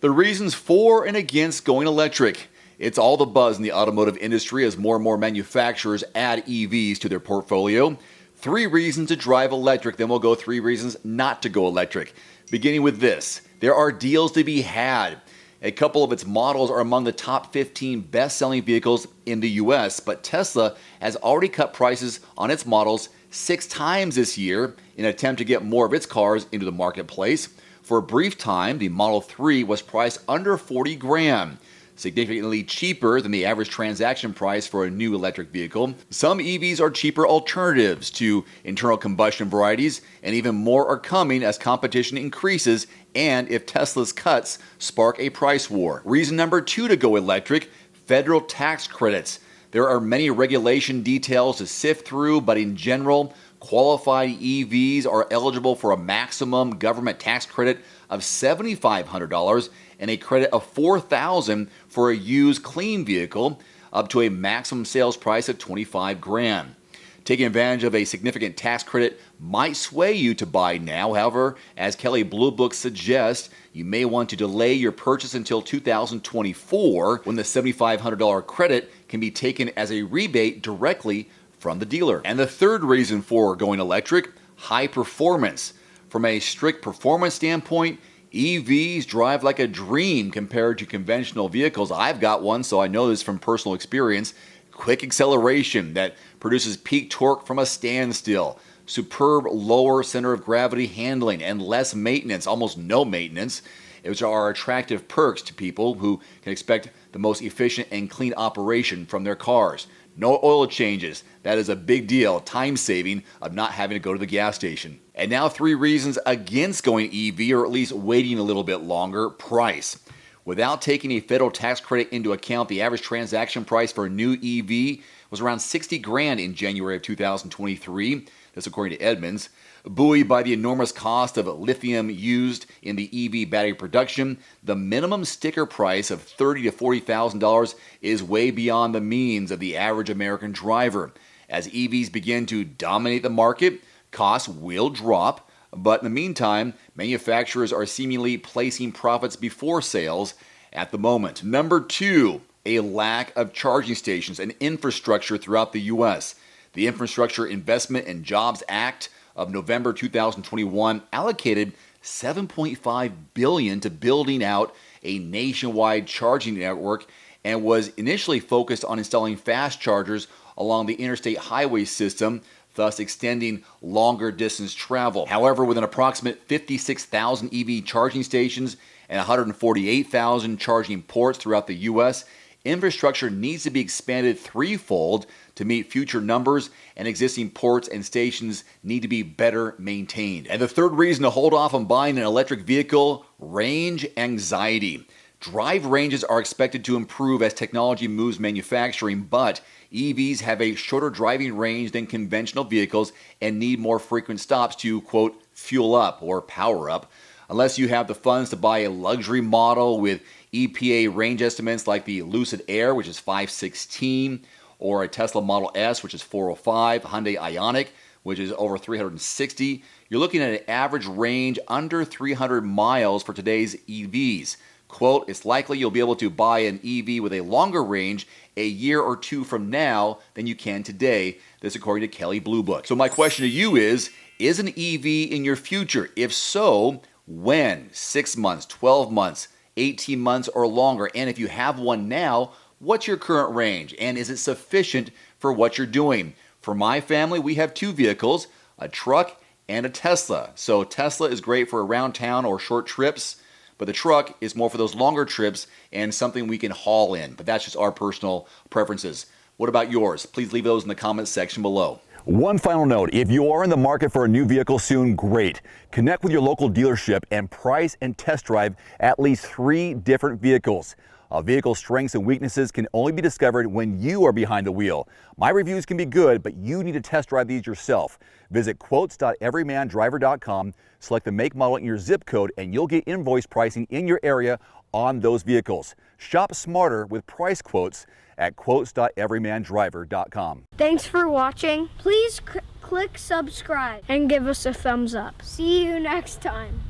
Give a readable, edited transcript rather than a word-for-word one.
The reasons for and against going electric. It's all the buzz in the automotive industry as more and more manufacturers add EVs to their portfolio. 3 reasons to drive electric, then we'll go 3 reasons not to go electric. Beginning with this, there are deals to be had. A couple of its models are among the top 15 best-selling vehicles in the US, but Tesla has already cut prices on its models 6 times this year in an attempt to get more of its cars into the marketplace. For a brief time, the Model 3 was priced under $40,000, significantly cheaper than the average transaction price for a new electric vehicle. Some EVs are cheaper alternatives to internal combustion varieties, and even more are coming as competition increases and if Tesla's cuts spark a price war. Reason number 2 to go electric, federal tax credits. There are many regulation details to sift through, but in general, qualified EVs are eligible for a maximum government tax credit of $7,500 and a credit of $4,000 for a used clean vehicle, up to a maximum sales price of $25,000. Taking advantage of a significant tax credit might sway you to buy now. However, as Kelley Blue Book suggests, you may want to delay your purchase until 2024, when the $7,500 credit can be taken as a rebate directly from the dealer. And the third reason for going electric, high performance. From a strict performance standpoint, EVs drive like a dream compared to conventional vehicles. I've got one, so I know this from personal experience. Quick acceleration that produces peak torque from a standstill, superb lower center of gravity handling, and less maintenance, almost no maintenance, which are attractive perks to people who can expect the most efficient and clean operation from their cars. No oil changes. That is a big deal. Time saving of not having to go to the gas station. And now 3 reasons against going EV, or at least waiting a little bit longer. Price. Without taking a federal tax credit into account, the average transaction price for a new EV was around $60,000 in January of 2023. That's according to Edmunds. Buoyed by the enormous cost of lithium used in the EV battery production, the minimum sticker price of $30,000 to $40,000 is way beyond the means of the average American driver. As EVs begin to dominate the market, costs will drop, but in the meantime, manufacturers are seemingly placing profits before sales at the moment. Number 2, a lack of charging stations and infrastructure throughout the U.S. The Infrastructure Investment and Jobs Act of November 2021 allocated $7.5 billion to building out a nationwide charging network and was initially focused on installing fast chargers along the interstate highway system, thus extending longer distance travel. However, with an approximate 56,000 EV charging stations and 148,000 charging ports throughout the U.S., infrastructure needs to be expanded threefold to meet future numbers, and existing ports and stations need to be better maintained. And the third reason to hold off on buying an electric vehicle, range anxiety. Drive ranges are expected to improve as technology moves manufacturing, but EVs have a shorter driving range than conventional vehicles and need more frequent stops to, quote, fuel up or power up. Unless you have the funds to buy a luxury model with EPA range estimates like the Lucid Air, which is 516, or a Tesla Model S, which is 405, Hyundai Ioniq, which is over 360, you're looking at an average range under 300 miles for today's EVs. Quote, it's likely you'll be able to buy an EV with a longer range a year or 2 from now than you can today. This according to Kelley Blue Book. So my question to you is an EV in your future? If so, when? 6 months, 12 months, 18 months, or longer? And if you have one now, what's your current range? And is it sufficient for what you're doing? For my family, we have 2 vehicles, a truck and a Tesla. So Tesla is great for around town or short trips, but the truck is more for those longer trips and something we can haul in. But that's just our personal preferences. What about yours? Please leave those in the comments section below. One final note, if you are in the market for a new vehicle soon, great. Connect with your local dealership and price and test drive at least 3 different vehicles. A vehicle's strengths and weaknesses can only be discovered when you are behind the wheel. My reviews can be good, but you need to test drive these yourself. Visit quotes.everymandriver.com, select the make, model, and your zip code, and you'll get invoice pricing in your area on those vehicles. Shop smarter with price quotes at quotes.everymandriver.com. Thanks for watching. Please click subscribe and give us a thumbs up. See you next time.